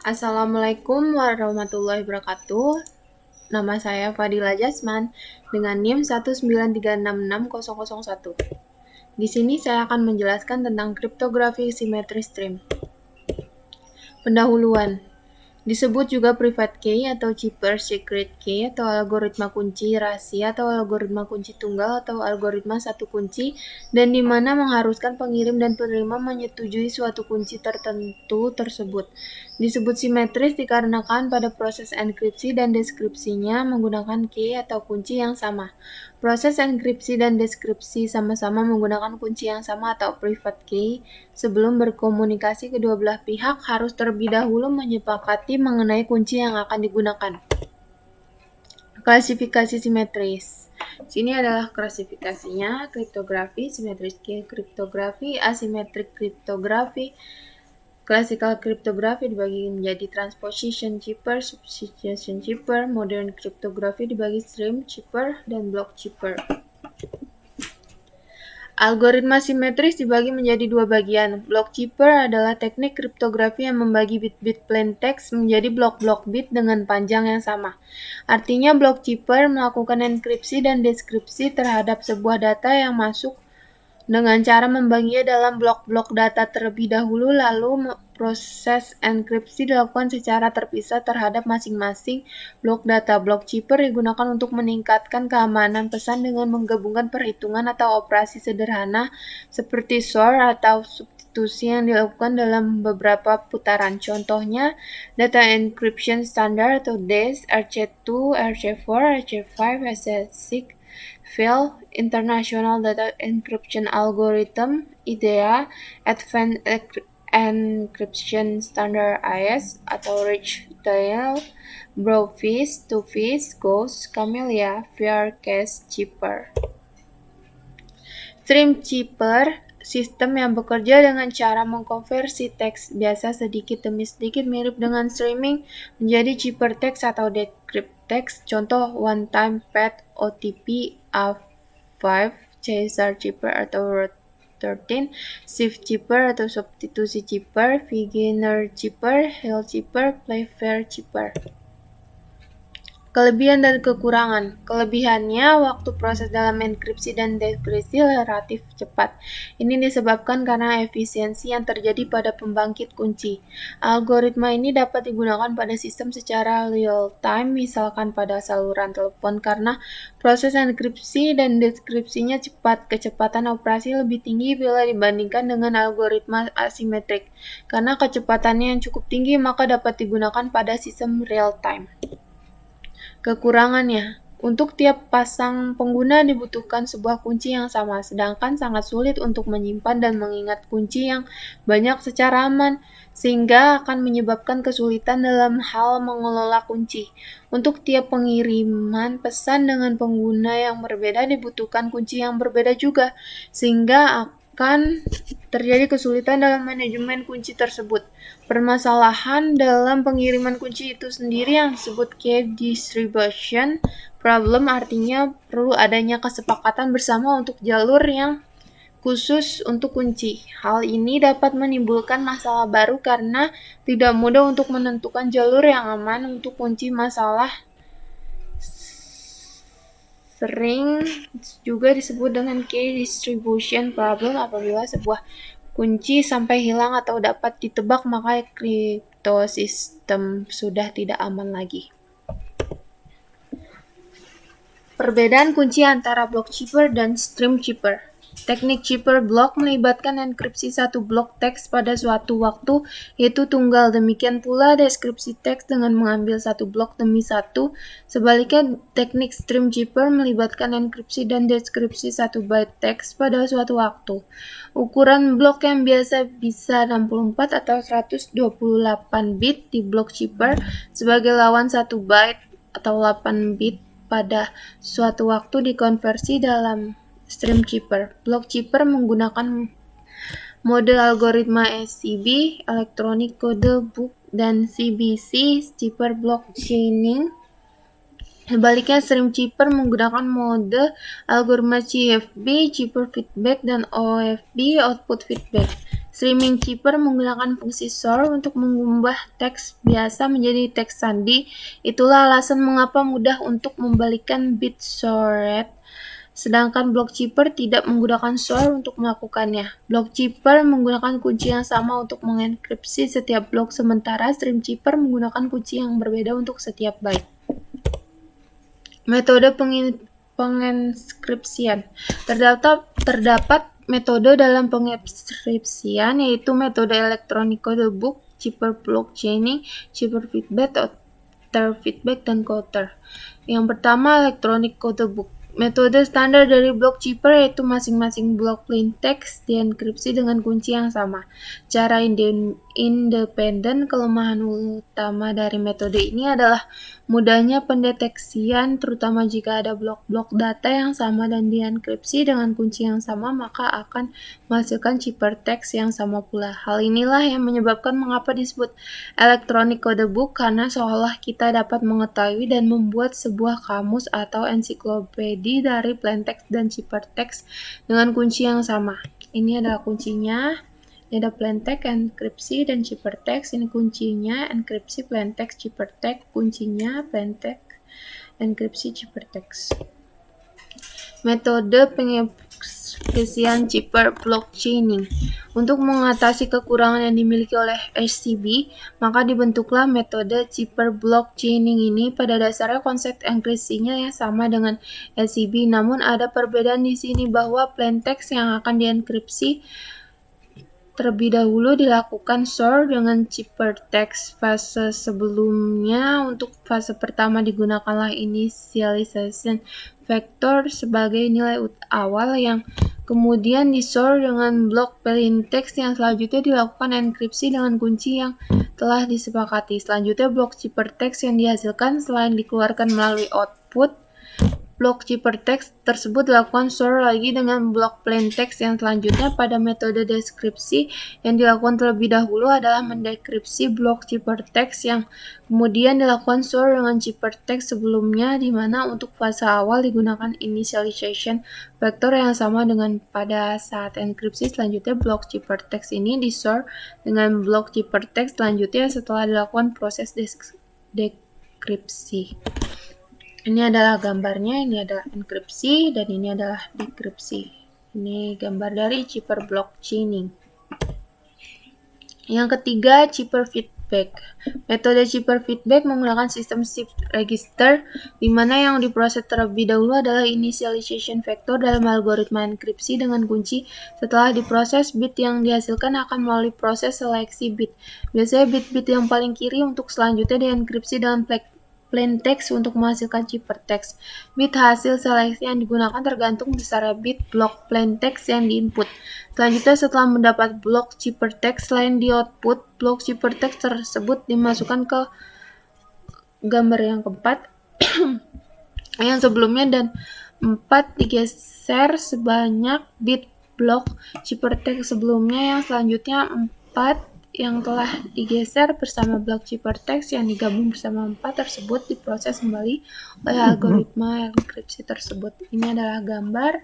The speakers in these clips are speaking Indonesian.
Assalamualaikum warahmatullahi wabarakatuh. Nama saya Fadila Jasman dengan NIM 193666001. Di sini saya akan menjelaskan tentang kriptografi simetri stream. Pendahuluan. Disebut juga private key atau cipher secret key atau algoritma kunci rahasia atau algoritma kunci tunggal atau algoritma satu kunci, dan di mana mengharuskan pengirim dan penerima menyetujui suatu kunci tertentu tersebut. Disebut simetris dikarenakan pada proses enkripsi dan deskripsinya menggunakan key atau kunci yang sama. Proses enkripsi dan deskripsi sama-sama menggunakan kunci yang sama atau private key. Sebelum berkomunikasi, kedua belah pihak harus terlebih dahulu menyepakati mengenai kunci yang akan digunakan. Klasifikasi simetris. Sini adalah klasifikasinya: kriptografi, simetris kriptografi, asimetrik kriptografi. Classical cryptography dibagi menjadi transposition cipher, substitution cipher, modern cryptography dibagi stream cipher dan block cipher. Algoritma simetris dibagi menjadi dua bagian. Block cipher adalah teknik kriptografi yang membagi bit-bit plain text menjadi blok-blok bit dengan panjang yang sama. Artinya block cipher melakukan enkripsi dan deskripsi terhadap sebuah data yang masuk dengan cara membaginya dalam blok-blok data terlebih dahulu, lalu proses enkripsi dilakukan secara terpisah terhadap masing-masing blok data. Blok cipher digunakan untuk meningkatkan keamanan pesan dengan menggabungkan perhitungan atau operasi sederhana seperti sort atau substitusi yang dilakukan dalam beberapa putaran. Contohnya, data encryption standard atau DES, RC2, RC4, RC5, RC6, FIL, International Data Encryption Algorithm, IDEA, Advanced Encryption Standard AES atau Rich-Tail, Browfish, Twofish, Ghost, Camellia, Firecast Cipher. Stream cipher, sistem yang bekerja dengan cara mengkonversi teks biasa sedikit demi sedikit mirip dengan streaming menjadi cipher teks atau decrypt teks. Contoh one-time path OTP A5, chaser cipher atau root 13, shift cipher atau substitusi cipher, beginner cipher, hill cipher, playfair cipher. Kelebihan dan kekurangan. Kelebihannya, waktu proses dalam enkripsi dan dekripsi relatif cepat. Ini disebabkan karena efisiensi yang terjadi pada pembangkit kunci. Algoritma ini dapat digunakan pada sistem secara real time, misalkan pada saluran telepon, karena proses enkripsi dan dekripsinya cepat. Kecepatan operasi lebih tinggi bila dibandingkan dengan algoritma asimetrik. Karena kecepatannya yang cukup tinggi, maka dapat digunakan pada sistem real time. Kekurangannya, untuk tiap pasang pengguna dibutuhkan sebuah kunci yang sama, sedangkan sangat sulit untuk menyimpan dan mengingat kunci yang banyak secara aman, sehingga akan menyebabkan kesulitan dalam hal mengelola kunci. Untuk tiap pengiriman pesan dengan pengguna yang berbeda dibutuhkan kunci yang berbeda juga, sehingga akan terjadi kesulitan dalam manajemen kunci tersebut. Permasalahan dalam pengiriman kunci itu sendiri yang disebut key distribution problem, artinya perlu adanya kesepakatan bersama untuk jalur yang khusus untuk kunci. Hal ini dapat menimbulkan masalah baru karena tidak mudah untuk menentukan jalur yang aman untuk kunci. Masalah sering juga disebut dengan key distribution problem apabila sebuah kunci sampai hilang atau dapat ditebak, maka kriptosistem sudah tidak aman lagi. Perbedaan kunci antara block cipher dan stream cipher. Teknik cipher block melibatkan enkripsi satu blok teks pada suatu waktu, yaitu tunggal. Demikian pula deskripsi teks dengan mengambil satu blok demi satu. Sebaliknya, teknik stream cipher melibatkan enkripsi dan deskripsi satu byte teks pada suatu waktu. Ukuran blok yang biasa bisa 64 atau 128 bit di block cipher sebagai lawan 1 byte atau 8 bit pada suatu waktu dikonversi dalam stream cipher. Block cipher menggunakan mode algoritma SCB, Electronic Code Book, dan CBC, cipher blockchaining. Sebaliknya, stream cipher menggunakan mode algoritma CFB, cipher feedback, dan OFB, output feedback. Streaming chipper menggunakan fungsi sort untuk mengubah teks biasa menjadi teks sandi. Itulah alasan mengapa mudah untuk membalikkan bit sorted, sedangkan block chipper tidak menggunakan sort untuk melakukannya. Block chipper menggunakan kunci yang sama untuk mengenkripsi setiap blok, sementara stream chipper menggunakan kunci yang berbeda untuk setiap byte. Metode pengenkripsian. Terdapat metode dalam pengenkripsian, yaitu metode electronic code book, chipper block chaining, chipper feedback, outer feedback, dan counter. Yang pertama, electronic code book. Metode standar dari block chipper yaitu masing-masing blok plain text dienkripsi dengan kunci yang sama. Cara independen. Kelemahan utama dari metode ini adalah mudahnya pendeteksian, terutama jika ada blok-blok data yang sama dan dienkripsi dengan kunci yang sama, maka akan menghasilkan chipper text yang sama pula. Hal inilah yang menyebabkan mengapa disebut electronic code book, karena seolah kita dapat mengetahui dan membuat sebuah kamus atau ensiklopedia dari plain text dan chipper text dengan kunci yang sama. Ini adalah kuncinya. Ini ada plain text, enkripsi, dan chipper text. Ini kuncinya, enkripsi, plain text, chipper text. Kuncinya, plain text, enkripsi, chipper text. Metode pengenkripsian chipper block chaining. Untuk mengatasi kekurangan yang dimiliki oleh HCB, maka dibentuklah metode chipper block chaining ini. Pada dasarnya konsep enkripsinya yang sama dengan HCB, namun ada perbedaan di sini bahwa plain text yang akan dienkripsi terlebih dahulu dilakukan sort dengan chipper text. Fase sebelumnya, untuk fase pertama digunakanlah initialization vector sebagai nilai awal yang kemudian disort dengan blok plain text, yang selanjutnya dilakukan enkripsi dengan kunci yang telah disepakati. Selanjutnya blok chipper text yang dihasilkan selain dikeluarkan melalui output blok chipper text tersebut dilakukan sort lagi dengan blok plain text yang selanjutnya. Pada metode deskripsi, yang dilakukan terlebih dahulu adalah mendekripsi blok chipper text yang kemudian dilakukan sort dengan chipper text sebelumnya, di mana untuk fase awal digunakan initialization vector yang sama dengan pada saat enkripsi. Selanjutnya blok chipper text ini disort dengan blok chipper text selanjutnya setelah dilakukan proses dekripsi. Ini adalah gambarnya, ini adalah enkripsi, dan ini adalah dekripsi. Ini gambar dari chipper block chaining. Yang ketiga, chipper feedback. Metode chipper feedback menggunakan sistem shift register, di mana yang diproses terlebih dahulu adalah initialization vector dalam algoritma enkripsi dengan kunci. Setelah diproses, bit yang dihasilkan akan melalui proses seleksi bit. Biasanya bit-bit yang paling kiri untuk selanjutnya dienkripsi dengan plain text untuk menghasilkan chipper text. Bit hasil seleksi yang digunakan tergantung besarnya bit blok plain text yang diinput. Selanjutnya, setelah mendapat blok chipper text lain di output, blok chipper text tersebut dimasukkan ke gambar yang keempat yang sebelumnya, dan 4 digeser sebanyak bit blok chipper text sebelumnya, yang selanjutnya 4 yang telah digeser bersama blok chipper text yang digabung bersama 4 tersebut diproses kembali oleh algoritma enkripsi tersebut. Ini adalah gambar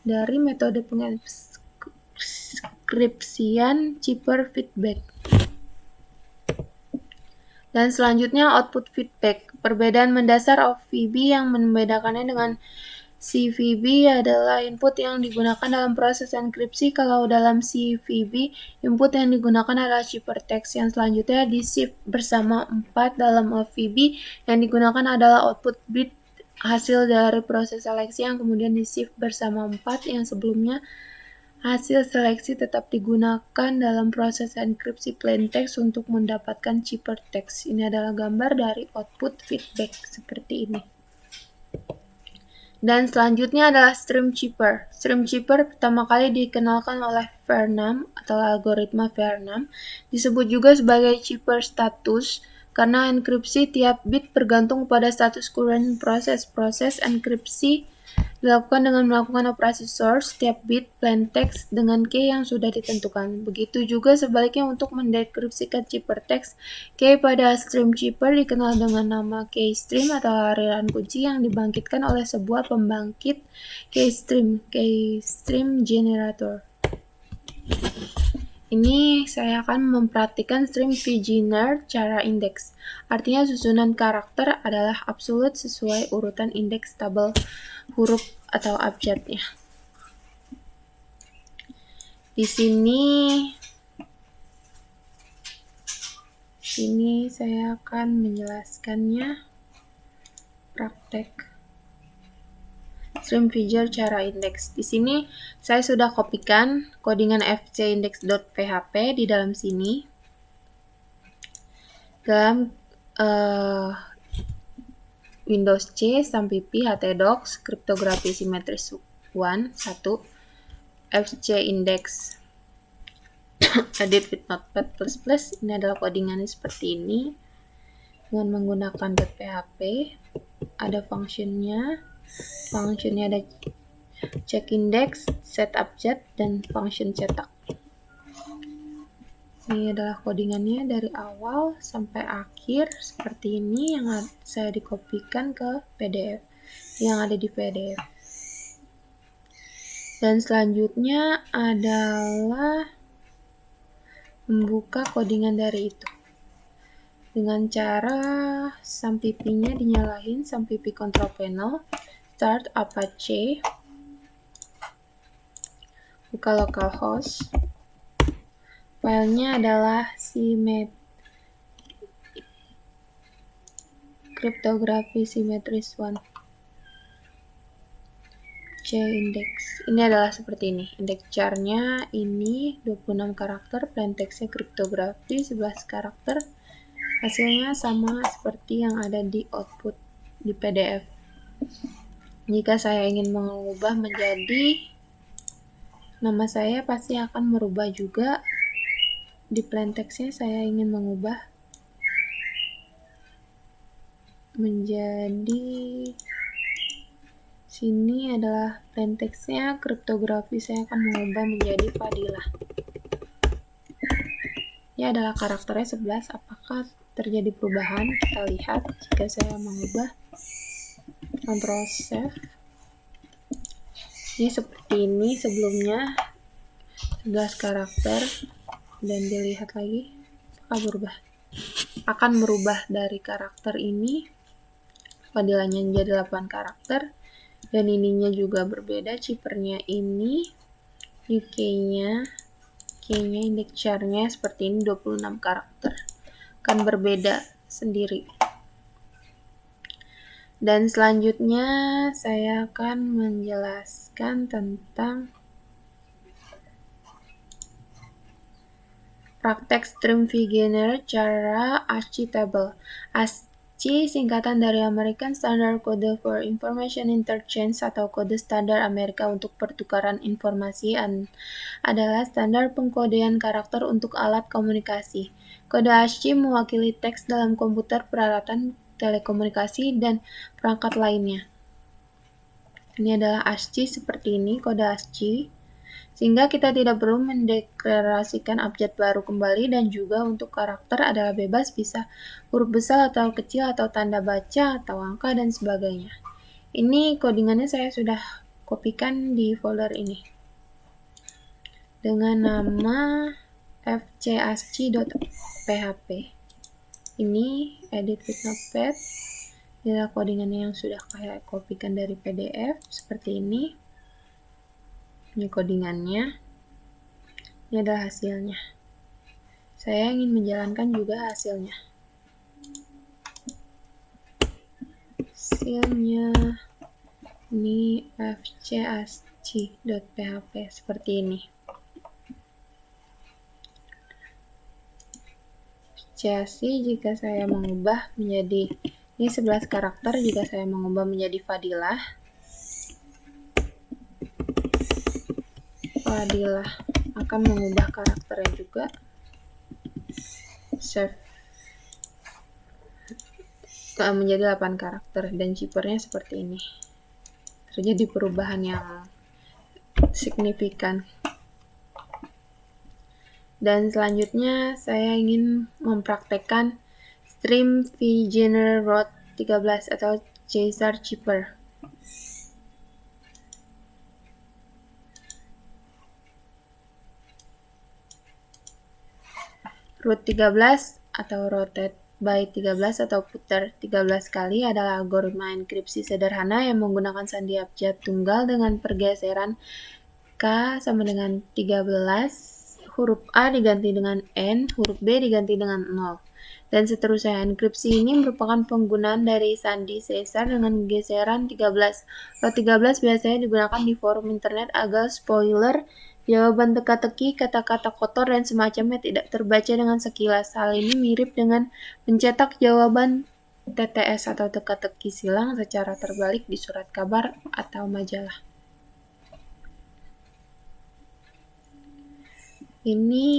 dari metode pengenkripsian chipper feedback. Dan selanjutnya output feedback. Perbedaan mendasar OVB yang membedakannya dengan CVB adalah input yang digunakan dalam proses enkripsi. Kalau dalam CVB, input yang digunakan adalah chipper text, yang selanjutnya di-shift bersama 4. Dalam OVB, yang digunakan adalah output bit hasil dari proses seleksi yang kemudian di-shift bersama 4, yang sebelumnya hasil seleksi tetap digunakan dalam proses enkripsi plain text untuk mendapatkan chipper text. Ini adalah gambar dari output feedback seperti ini. Dan selanjutnya adalah stream chipper. Stream chipper pertama kali dikenalkan oleh Vernam atau algoritma Vernam. Disebut juga sebagai chipper status karena enkripsi tiap bit bergantung pada status current proses. Proses enkripsi dilakukan dengan melakukan operasi sort setiap bit plain text dengan key yang sudah ditentukan. Begitu juga sebaliknya untuk mendekripsikan chipper text. Key pada stream chipper dikenal dengan nama key stream atau aliran kunci yang dibangkitkan oleh sebuah pembangkit key stream generator. Ini saya akan mempraktikkan stream beginner cara indeks. Artinya susunan karakter adalah absolut sesuai urutan indeks tabel huruf atau abjadnya. Di sini saya akan menjelaskannya praktek stream feature cara indeks. Di sini saya sudah kopikan codingan fcindex.php di dalam sini. Dalam Windows C, SAMPP, htdocs, kriptografi simetris 1, fcindex edit with notepad++. Ini adalah codingannya seperti ini dengan menggunakan .php. Ada functionnya ada check index, set abjad, dan function cetak. Ini adalah codingannya dari awal sampai akhir seperti ini yang saya dikopikan ke PDF, yang ada di PDF. Dan selanjutnya adalah membuka codingan dari itu dengan cara SAMPP-nya dinyalain, SAMPP control panel, start Apache, buka localhost, filenya adalah kriptografi simetris 1 C-index. Ini adalah seperti ini. Indeks charnya ini 26 karakter, plain text-nya kriptografi 11 karakter. Hasilnya sama seperti yang ada di output di PDF. Jika saya ingin mengubah menjadi nama saya, pasti akan merubah juga. Di plain text-nya saya ingin mengubah menjadi, sini adalah plain text-nya kriptografi, saya akan mengubah menjadi Fadilah. Ini adalah karakternya 11. Apakah terjadi perubahan? Kita lihat jika saya mengubah. Ctrl save. Ini seperti ini sebelumnya 11 karakter, dan dilihat lagi apakah berubah. Akan merubah dari karakter ini, Fadilahnya menjadi 8 karakter, dan ininya juga berbeda. Chippernya ini, UK-nya, indeks char-nya seperti ini 26 karakter. Akan berbeda sendiri. Dan selanjutnya saya akan menjelaskan tentang praktek stream beginner cara ASCII table. ASCII singkatan dari American Standard Code for Information Interchange atau kode standar Amerika untuk pertukaran informasi adalah standar pengkodean karakter untuk alat komunikasi. Kode ASCII mewakili teks dalam komputer, peralatan telekomunikasi, dan perangkat lainnya. Ini adalah ASCII seperti ini, kode ASCII. Sehingga kita tidak perlu mendeklarasikan abjad baru kembali, dan juga untuk karakter adalah bebas, bisa huruf besar atau kecil, atau tanda baca, atau angka, dan sebagainya. Ini codingannya saya sudah kopikan di folder ini dengan nama fcasci.php. Ini edit with notepad. Ini adalah codingannya yang sudah saya kopikan dari PDF seperti ini. Ini codingannya. Ini adalah hasilnya. Saya ingin menjalankan juga hasilnya. Hasilnya ini fcasci.php seperti ini. Fcasci jika saya mengubah menjadi ini 11 karakter, jika saya mengubah menjadi Fadilah. Fadilah akan mengubah karakternya juga. Save. Menjadi 8 karakter, dan chippernya seperti ini. Terjadi perubahan yang signifikan. Dan selanjutnya saya ingin mempraktekkan stream beginner root 13 atau Caesar chipper. Root 13 atau rotate by 13 atau putar 13 kali adalah algoritma enkripsi sederhana yang menggunakan sandi abjad tunggal dengan pergeseran K sama dengan 13, huruf A diganti dengan N, huruf B diganti dengan 0. Dan seterusnya, enkripsi ini merupakan penggunaan dari sandi Caesar dengan geseran 13. Root 13 biasanya digunakan di forum internet agar spoiler, jawaban teka-teki, kata-kata kotor, dan semacamnya tidak terbaca dengan sekilas. Hal ini mirip dengan mencetak jawaban TTS atau teka-teki silang secara terbalik di surat kabar atau majalah. Ini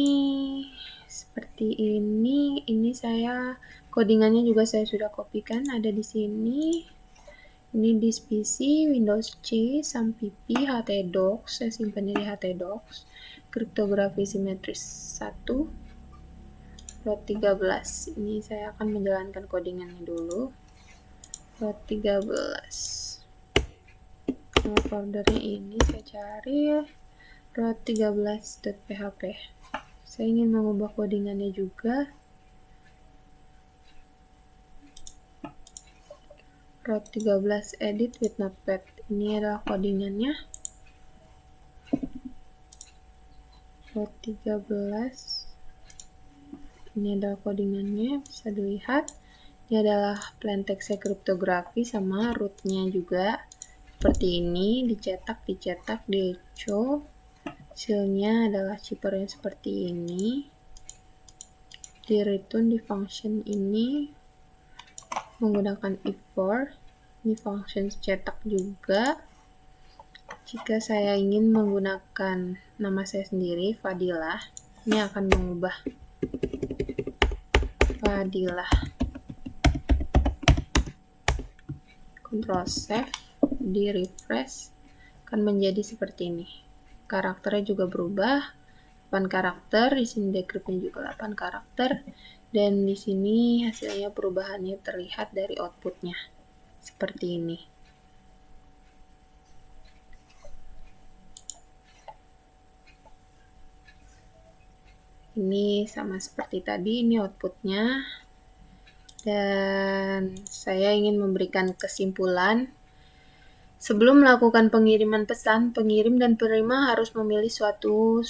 seperti ini saya codingannya juga saya sudah kopikan, ada di sini. Ini disk PC, Windows C, SAMPP, htdocs, saya simpan di htdocs, kriptografi simetris 1, root 13. Ini saya akan menjalankan codingannya dulu. Root 13. Nah, foldernya ini saya cari root 13.php. Saya ingin mengubah codingannya juga. Root 13 edit with notepad. Ini adalah codingannya. Root 13. Ini adalah codingannya, bisa dilihat. Ini adalah plaintext kriptografi sama rootnya juga. Seperti ini, dicetak, di echo. Hasilnya adalah chippernya seperti ini. Di return di function ini menggunakan if4. Ini function cetak juga. Jika saya ingin menggunakan nama saya sendiri, Fadilah, ini akan mengubah Fadilah. Ctrl save, di refresh, akan menjadi seperti ini. Karakternya juga berubah, 8 karakter, di sini decryptnya juga 8 karakter, dan di sini hasilnya perubahannya terlihat dari outputnya seperti ini. Ini sama seperti tadi, ini outputnya. Dan saya ingin memberikan kesimpulan. Sebelum melakukan pengiriman pesan, pengirim dan penerima harus memilih suatu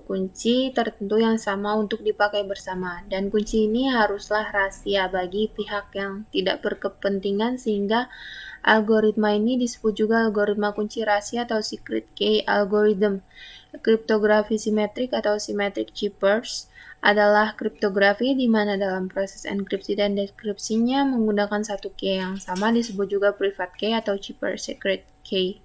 kunci tertentu yang sama untuk dipakai bersama. Dan kunci ini haruslah rahasia bagi pihak yang tidak berkepentingan, sehingga algoritma ini disebut juga algoritma kunci rahasia atau secret key algorithm. Kriptografi simetrik atau symmetric chippers adalah kriptografi di mana dalam proses enkripsi dan dekripsinya menggunakan satu key yang sama, disebut juga private key atau chipper secret key.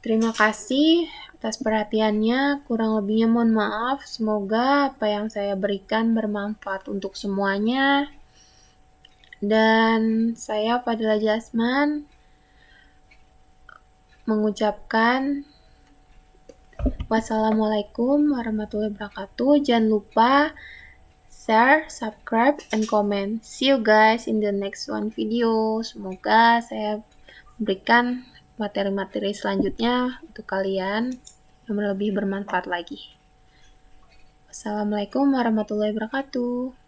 Terima kasih atas perhatiannya, kurang lebihnya mohon maaf. Semoga apa yang saya berikan bermanfaat untuk semuanya. Dan saya Fadilah Jasman mengucapkan wassalamualaikum warahmatullahi wabarakatuh. Jangan lupa share, subscribe, and comment. See you guys in the next one video. Semoga saya memberikan materi-materi selanjutnya untuk kalian yang lebih bermanfaat lagi. Wassalamualaikum warahmatullahi wabarakatuh.